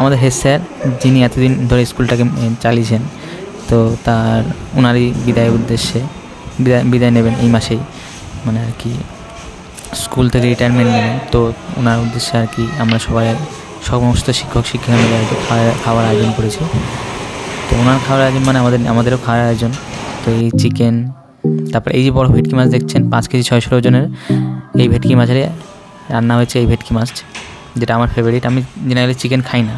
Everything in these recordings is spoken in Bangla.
আমাদের হেড স্যার, যিনি এতদিন ধরে স্কুলটাকে চালিয়েছেন, তো ওনারই বিদায়ের উদ্দেশ্যে বিদায় নেবেন এই মাসেই, মানে আর কি স্কুল থেকে রিটায়ারমেন্ট নেবেন। তো ওনার উদ্দেশ্যে আর কি আমরা সবাই সমস্ত শিক্ষক শিক্ষিকা মিলে আর কি খাওয়ার আয়োজন করেছি। তো ওনার খাওয়ার আয়োজন মানে আমাদেরও খাওয়ার আয়োজন। তো এই চিকেন, তারপর এই যে বড় ভেটকি মাছ দেখছেন 5 কেজি 600 ওজনের, এই ভেটকি মাছের রান্না হয়েছে। এই ভেটকি মাছ যেটা আমার ফেভারিট। আমি জেনারেলি চিকেন খাই না,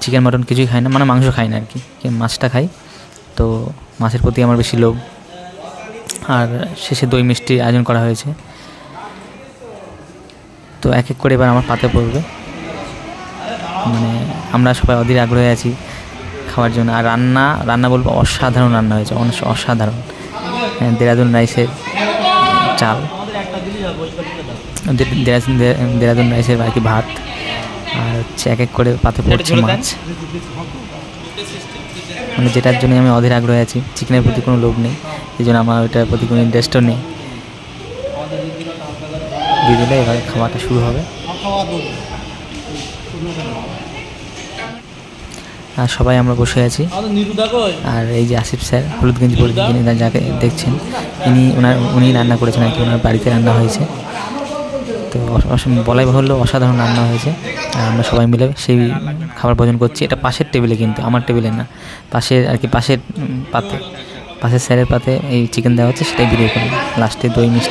চিকেন মটন কিছুই খাই না, মানে মাংস খাই না আর কি, মাছটা খাই। তো মাছের প্রতি আমার বেশি লোভ। আর শেষে দই মিষ্টি আয়োজন করা হয়েছে। তো এক এক করে এবার আমার পাতে পড়বে, মানে আমরা সবাই অধীর আগ্রহে আছি খাওয়ার জন্য। আর রান্না বলবো অসাধারণ রান্না হয়েছে, অসাধারণ। দেরাদুন রাইসের চাল, দেরাদুন রাইসের আর কি ভাত, আর হচ্ছে এক এক করে পাতে পড়ছে মাছ, মানে যেটার জন্য আমি অধীর আগ্রহে আছি। চিকেনের প্রতি কোনো লোভ নেই, এই জন্য আমার ওইটার প্রতি কোনো ইন্টারেস্টও নেই। দিয়ে দিলে এবার খাওয়াটা শুরু হবে। আর সবাই আমরা বসে আছি। আর এই যে আসিফ স্যার, হলুদ গেঞ্জি পরে যিনি যাকে দেখছেন, উনি রান্না করেছেন আর কি, ওনার বাড়িতে রান্না হয়েছে। তো বলাই বাহুল্য অসাধারণ রান্না হয়েছে। আর আমরা সবাই মিলে সেই খাবার ভোজন করছি। এটা পাশের টেবিলে, কিন্তু আমার টেবিলে না, পাশের আর কি পাশের স্যারের পাতে এই চিকেন দেওয়া হচ্ছে, সেটাই ভিডিও করলাম। লাস্টে দই মিষ্টি